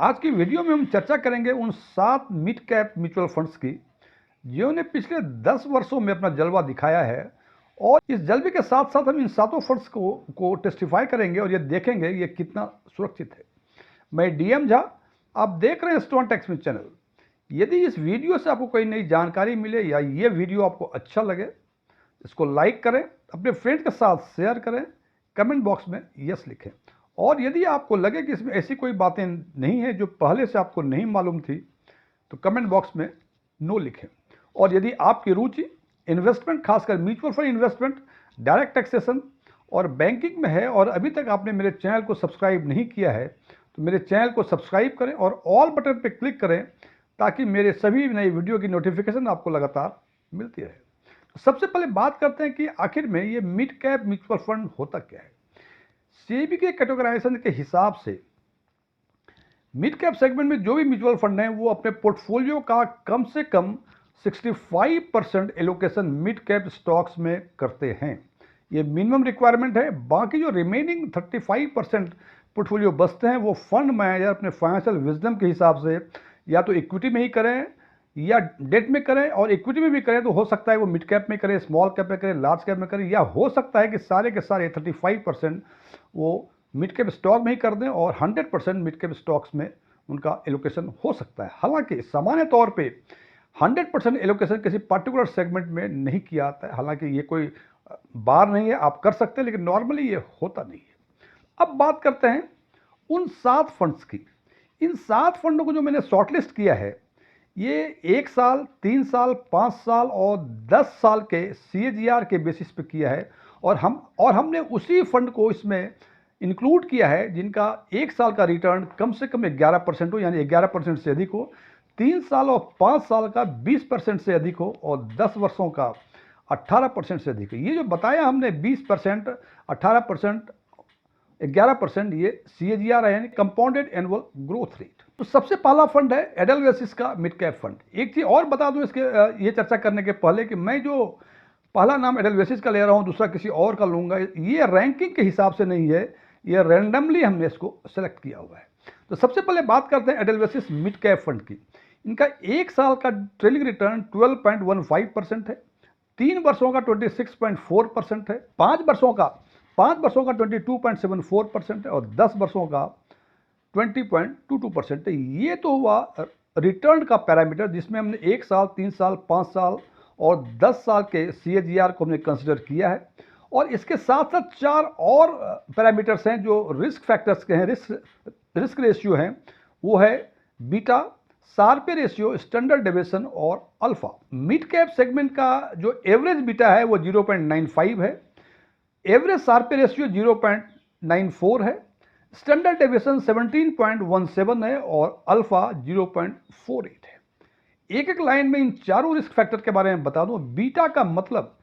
आज की वीडियो में हम चर्चा करेंगे उन 7 मिड कैप म्यूचुअल फंड्स की जिन्होंने पिछले 10 वर्षों में अपना जलवा दिखाया है। और इस जलवे के साथ साथ हम इन सातों फंड्स को टेस्टिफाई करेंगे और ये देखेंगे ये कितना सुरक्षित है। मैं डीएम झा, आप देख रहे हैं स्टोन टेक्स चैनल। यदि इस वीडियो से आपको कोई नई जानकारी मिले या ये वीडियो आपको अच्छा लगे, इसको लाइक करें, अपने फ्रेंड के साथ शेयर करें, कमेंट बॉक्स में यस लिखें। और यदि आपको लगे कि इसमें ऐसी कोई बातें नहीं है जो पहले से आपको नहीं मालूम थी, तो कमेंट बॉक्स में नो लिखें। और यदि आपकी रुचि इन्वेस्टमेंट, खासकर mutual fund investment, direct taxation और बैंकिंग में है और अभी तक आपने मेरे चैनल को सब्सक्राइब नहीं किया है, तो मेरे चैनल को सब्सक्राइब करें और ऑल बटन पर क्लिक करें ताकि मेरे सभी नए वीडियो की नोटिफिकेशन आपको लगातार मिलती रहे। सबसे पहले बात करते हैं कि आखिर में ये मिड कैप म्यूचुअल फंड होता क्या है। सेबी के कैटेगराइजेशन के हिसाब से मिड कैप सेगमेंट में जो भी म्यूचुअल फंड हैं वो अपने पोर्टफोलियो का कम से कम 65% एलोकेशन मिड कैप स्टॉक्स में करते हैं। ये मिनिमम रिक्वायरमेंट है। बाकी जो रिमेनिंग 35% पोर्टफोलियो बचते हैं वो फंड मैनेजर अपने फाइनेंशियल विजडम के हिसाब से या तो इक्विटी में ही करें या डेट में करें, और इक्विटी में भी करें तो हो सकता है वो मिड कैप में करें, स्मॉल कैप में करें, लार्ज कैप में करें, या हो सकता है कि सारे के सारे 35% वो मिड कैप स्टॉक में ही कर दें और 100% मिड कैप स्टॉक्स में उनका एलोकेशन हो सकता है। हालांकि सामान्य तौर पे 100% एलोकेशन किसी पर्टिकुलर सेगमेंट में नहीं किया जाता है। हालांकि ये कोई बार नहीं है, आप कर सकते हैं, लेकिन नॉर्मली ये होता नहीं है। अब बात करते हैं उन 7 फंड्स की। इन 7 फंडों को जो मैंने शॉर्टलिस्ट किया है, ये 1 साल, 3 साल, 5 साल और 10 साल के CAGR के बेसिस पे किया है। और हमने उसी फंड को इसमें इंक्लूड किया है जिनका 1 साल का रिटर्न कम से कम 11% हो, यानी 11% से अधिक हो, 3 साल और 5 साल का 20% से अधिक हो और 10 वर्षों का 18% से अधिक हो। ये जो बताया हमने 20%, 18%, 11%, ये CAGR है, यानी कंपाउंडेड एनुअल ग्रोथ रेट। तो सबसे पहला फंड है एडलवेसिस का मिड कैप फंड। एक चीज और बता दूं इसके ये चर्चा करने के पहले कि मैं जो पहला नाम एडलवेसिस का ले रहा हूं, दूसरा किसी और का लूंगा, ये रैंकिंग के हिसाब से नहीं है, ये रैंडमली हमने इसको सेलेक्ट किया हुआ है। तो सबसे पहले बात करते हैं एडलवेसिस मिड कैप फंड की। इनका 1 साल का ट्रेलिंग रिटर्न 12.15% है, 3 वर्षों का 26.4% है, 5 वर्षों का 22.74% है और 10 वर्षों का 20.22% है। ये तो हुआ रिटर्न का पैरामीटर जिसमें हमने 1 साल, 3 साल, 5 साल और 10 साल के CAGR को हमने कंसिडर किया है। और इसके साथ साथ 4 और पैरामीटर्स हैं जो रिस्क फैक्टर्स के हैं, रिस्क रेशियो हैं। वो है beta, Sharpe ratio, standard deviation और अल्फा। मिड कैप सेगमेंट का जो एवरेज बीटा है वो 0.95 है, एवरेज शार्पे रेशियो 0.94 है, स्टैंडर्ड डेविएशन 17.17 है और अल्फा 0.48 है। एक एक लाइन में इन चारों रिस्क फैक्टर के बारे में बता दूं। बीटा का मतलब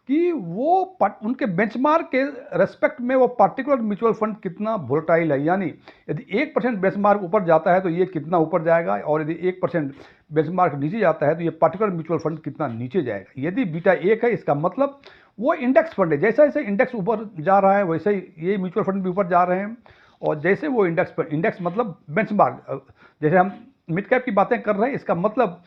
कि वो उनके बेंचमार्क के रेस्पेक्ट में वो पार्टिकुलर म्यूचुअल फंड कितना वोलेटाइल है, यानी यदि 1% बेंचमार्क ऊपर जाता है तो ये कितना ऊपर जाएगा, और यदि 1% बेंचमार्क नीचे जाता है तो ये पार्टिकुलर म्यूचुअल फंड कितना नीचे जाएगा। यदि बीटा 1 है, इसका मतलब वो इंडेक्स फंड है। जैसे जैसे इंडेक्स ऊपर जा रहा है वैसे ही ये म्यूचुअल फंड भी ऊपर जा रहे हैं। और जैसे वो इंडेक्स मतलब बेंचमार्क, जैसे हम मिड कैप की बातें कर रहे हैं, इसका मतलब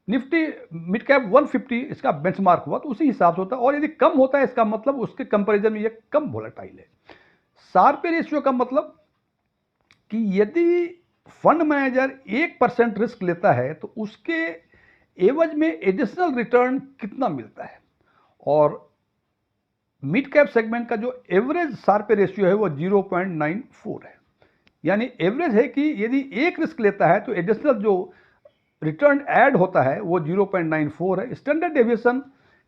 निफ्टी मिड कैप 150 इसका बेंचमार्क हुआ तो उसी हिसाब से होता है। और यदि कम होता है इसका मतलब उसके कंपैरिजन में ये कम वोलेटाइल है। शार्पे रेशियो का मतलब कि यदि फंड मैनेजर 1% रिस्क लेता है तो उसके एवज में एडिशनल रिटर्न कितना मिलता है। और मिड कैप सेगमेंट का जो एवरेज शार्पे रेशियो है वो 0.94 है, यानी एवरेज है कि यदि एक रिस्क लेता है तो एडिशनल जो रिटर्न ऐड होता है वो 0.94 है। स्टैंडर्ड डेविएशन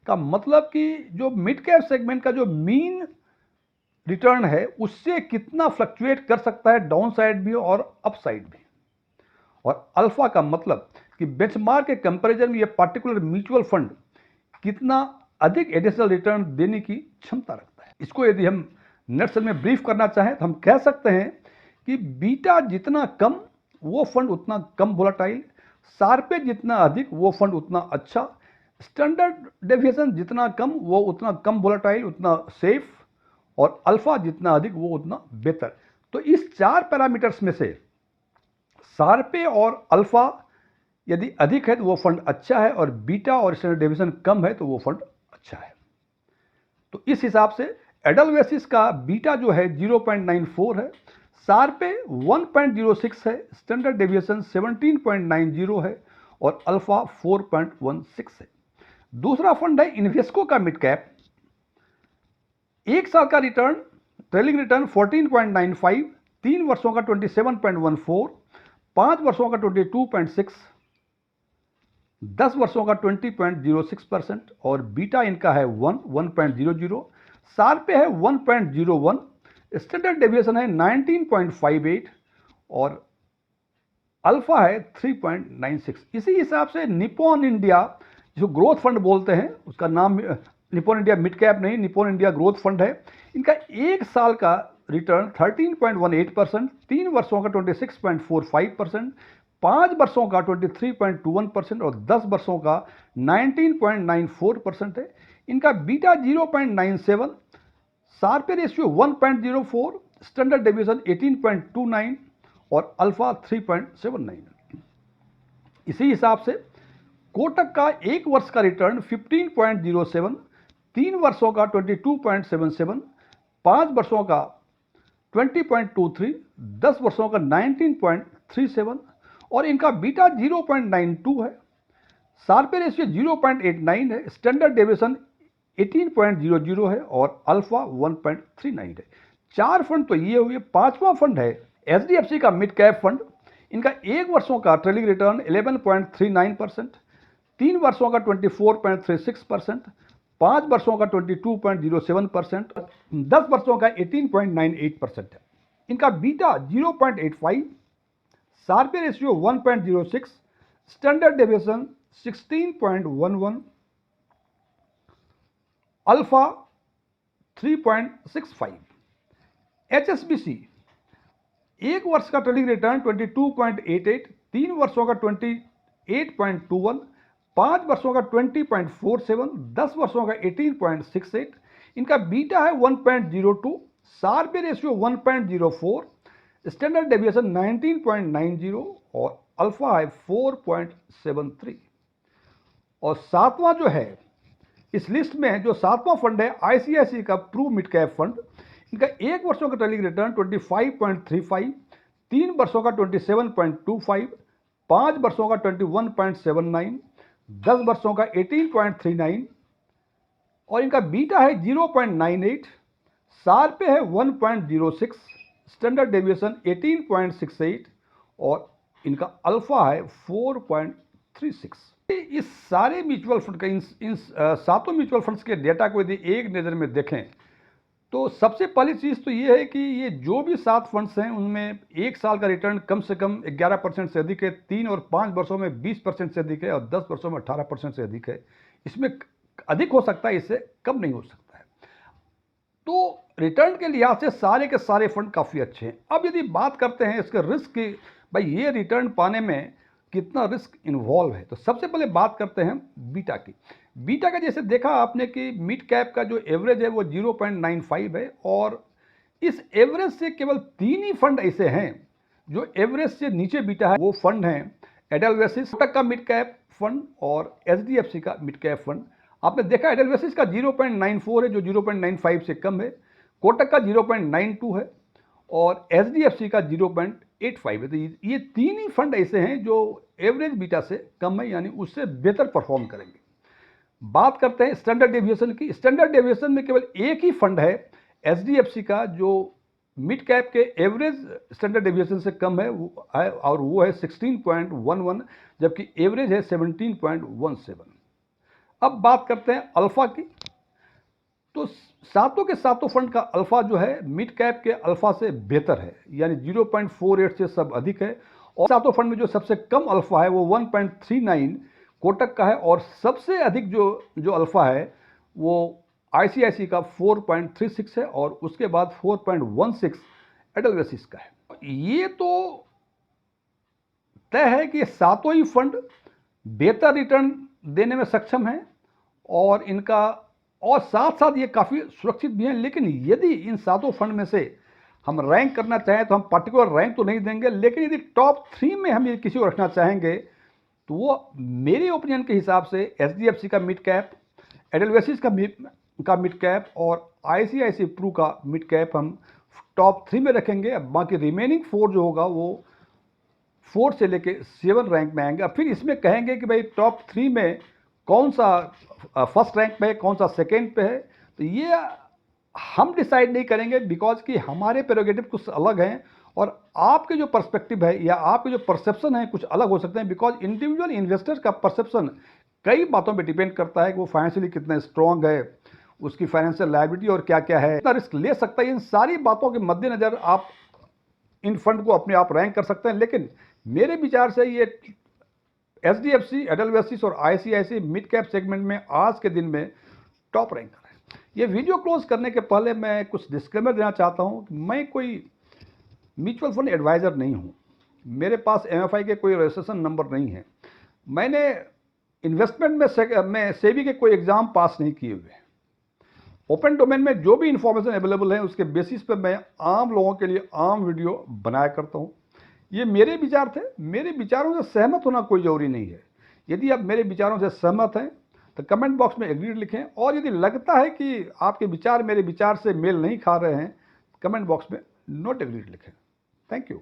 का मतलब कि जो मिड कैप सेगमेंट का जो मीन रिटर्न है उससे कितना फ्लक्चुएट कर सकता है, डाउन साइड भी और अप साइड भी। और अल्फा का मतलब कि बेंचमार्क के कंपैरिजन में ये पार्टिकुलर म्यूचुअल फंड कितना अधिक एडिशनल रिटर्न देने की क्षमता रखता है। इसको यदि हम नटशेल में ब्रीफ करना चाहें तो हम कह सकते हैं कि बीटा जितना कम वो फंड उतना कम वोलेटाइल, शार्पे जितना अधिक वो फंड उतना अच्छा, स्टैंडर्ड डेविएशन जितना कम वो उतना कम वोलेटाइल, उतना सेफ, और अल्फा जितना अधिक वो उतना बेहतर। तो इस 4 पैरामीटर्स में से सार्पे और अल्फा यदि अधिक है तो वो फंड अच्छा है, और बीटा और स्टैंडर्ड डेविएशन कम है तो वो फंड अच्छा है। तो इस हिसाब से एडलवेसिस का बीटा जो है 0.94 है, सार्पे 1.06 है, स्टैंडर्ड डेविएशन 17.90 है और अल्फा 4.16 है। दूसरा फंड है इन्वेस्को का मिड कैप। एक साल का रिटर्न, ट्रेलिंग रिटर्न 14.95, 3 वर्षों का 27.14, 5 वर्षों का 22.6, 10 वर्षों का 20.06% और बीटा इनका है 1.00, सार्पे है 1.01, स्टैंडर्ड डेविएशन है 19.58 और अल्फा है 3.96। इसी हिसाब से निप्पॉन इंडिया जो ग्रोथ फंड बोलते हैं, उसका नाम निप्पॉन इंडिया मिड कैप नहीं, निप्पॉन इंडिया ग्रोथ फंड है। इनका एक साल का रिटर्न 13.18%, 3 वर्षों का 26.45%, 5 वर्षों का 23.21% और 10 वर्षों का 19.94% है। इनका beta 0.97, Sharpe ratio 1.04, standard deviation 18.29 और अल्फा 3.79। इसी हिसाब से कोटक का एक वर्ष का रिटर्न 15.07, 3 वर्षों का 22.77, 5 वर्षों का 20.23, 10 वर्षों का 19.37 और इनका बीटा 0.92 है, सार्पे रेशियो 0.89 है, स्टैंडर्ड डेविएशन 18.00 है और अल्फा 1.39 है। 4 फंड तो ये हुए। पांचवा फंड है एचडीएफसी का मिड कैप फंड। इनका एक वर्षों का ट्रेलिंग रिटर्न 11.39%, 3 वर्षों का 24.36%, 5 वर्षों का 22.07%, 10 वर्षों का 18.98% है। इनका beta 0.85, Sharpe ratio 1.06, standard deviation 16.11, alpha 3.65। HSBC एक वर्ष का ट्रेलिंग रिटर्न 22.88, 3 वर्षों का 28.21, 5 वर्षों का 20.47, 10 वर्षों का 18.68। इनका बीटा है 1.02, सार्पे रेशियो 1.04, स्टैंडर्ड डेविएशन 19.90 और अल्फा है 4.73। और सातवां जो है इस लिस्ट में, जो सातवां फंड है आईसीआईसी का प्रू मिड कैप फंड। इनका एक वर्षों का ट्रेलिंग रिटर्न 25.35, 3 वर्षों का 27.25, 5 वर्षों का 21.79, 10 वर्षों का 18.39 और इनका बीटा है 0.98, सार्पे है 1.06, स्टैंडर्ड डेविएशन 18.68 और इनका अल्फा है 4.36। इस सारे म्यूचुअल फंड का इन सातों म्यूचुअल फंड्स के डेटा को यदि एक नज़र में देखें तो सबसे पहली चीज़ तो ये है कि ये जो भी 7 फंड्स हैं उनमें एक साल का रिटर्न कम से कम 11% से अधिक है, 3 और 5 वर्षों में 20% से अधिक है और 10 वर्षों में 18% से अधिक है। इसमें अधिक हो सकता है, इससे कम नहीं हो सकता है। तो रिटर्न के लिहाज से सारे के सारे फंड काफ़ी अच्छे हैं। अब यदि बात करते हैं इसके रिस्क की, भाई ये रिटर्न पाने में कितना रिस्क इन्वॉल्व है, तो सबसे पहले बात करते हैं बीटा की। बीटा का जैसे देखा आपने कि मिड कैप का जो एवरेज है वो 0.95 है और इस एवरेज से केवल 3 ही फंड ऐसे हैं जो एवरेज से नीचे बीटा है। वो फंड हैं एडलवेसिस, कोटक का मिड कैप फंड और एचडीएफसी का मिड कैप फंड। आपने देखा एडलवेसिस का 0.94 है जो 0.95 से कम है, कोटक का 0.92 है और एचडीएफसी का 0.85 है। तो ये 3 ही फंड ऐसे हैं जो एवरेज बीटा से कम है, यानी उससे बेहतर परफॉर्म करेंगे। बात करते हैं स्टैंडर्ड डेविएशन की। स्टैंडर्ड डेविएशन में केवल एक ही फंड है एचडीएफसी का जो मिड कैप के एवरेज स्टैंडर्ड डेविएशन से कम है, और वो है 16.11, जबकि एवरेज है 17.17। अब बात करते हैं अल्फा की। तो सातों के सातों फंड का अल्फा जो है मिड कैप के अल्फा से बेहतर है, यानी 0.48 से सब अधिक है। और सातों फंड में जो सबसे कम अल्फा है वो 1.39 कोटक का है और सबसे अधिक जो अल्फा है वो आईसीआईसी का 4.36 है और उसके बाद 4.16 एडलवेसिस का है। ये तो तय है कि सातों ही फंड बेहतर रिटर्न देने में सक्षम हैं और इनका, और साथ साथ ये काफ़ी सुरक्षित भी हैं। लेकिन यदि इन सातों फंड में से हम रैंक करना चाहें तो हम पर्टिकुलर रैंक तो नहीं देंगे, लेकिन यदि टॉप 3 में हम ये किसी को रखना चाहेंगे तो वो मेरे ओपिनियन के हिसाब से एचडीएफसी का मिड कैप, एडलवेसिस का मिड कैप और आईसीआईसी प्रू का मिड कैप हम टॉप 3 में रखेंगे। अब बाकी रिमेनिंग 4 जो होगा वो 4 से लेके 7 रैंक में आएंगे। अब फिर इसमें कहेंगे कि भाई टॉप 3 में कौन सा फर्स्ट रैंक पे है, कौन सा सेकेंड पे है, तो ये हम डिसाइड नहीं करेंगे, बिकॉज कि हमारे प्रेरोगेटिव कुछ अलग हैं और आपके जो पर्सपेक्टिव है या आपके जो परसेप्शन है कुछ अलग हो सकते हैं। बिकॉज इंडिविजुअल इन्वेस्टर का परसेप्शन कई बातों पे डिपेंड करता है कि वो फाइनेंशियली कितना स्ट्रांग है, उसकी फाइनेंशियल लायबिलिटी और क्या क्या है, कितना रिस्क ले सकता है। इन सारी बातों के मद्देनजर आप इन फंड को अपने आप रैंक कर सकते हैं। लेकिन मेरे विचार से ये एचडीएफसी, एडलवेसिस और आईसीआईसी मिड कैप सेगमेंट में आज के दिन में टॉप रैंकर है। ये वीडियो क्लोज करने के पहले मैं कुछ डिस्क्लेमर देना चाहता हूं कि मैं कोई म्यूचुअल फंड एडवाइज़र नहीं हूं, मेरे पास एमएफआई के कोई रजिस्ट्रेशन नंबर नहीं है, मैंने इन्वेस्टमेंट में सेबी के कोई एग्ज़ाम पास नहीं किए हुए। ओपन डोमेन में जो भी इंफॉर्मेशन अवेलेबल है उसके बेसिस पे मैं आम लोगों के लिए आम वीडियो बनाया करता हूँ। ये मेरे विचार थे, मेरे विचारों से सहमत होना कोई ज़रूरी नहीं है। यदि आप मेरे विचारों से सहमत हैं तो कमेंट बॉक्स में एग्रीड लिखें, और यदि लगता है कि आपके विचार मेरे विचार से मेल नहीं खा रहे हैं, कमेंट बॉक्स में नॉट एग्रीड लिखें। Thank you.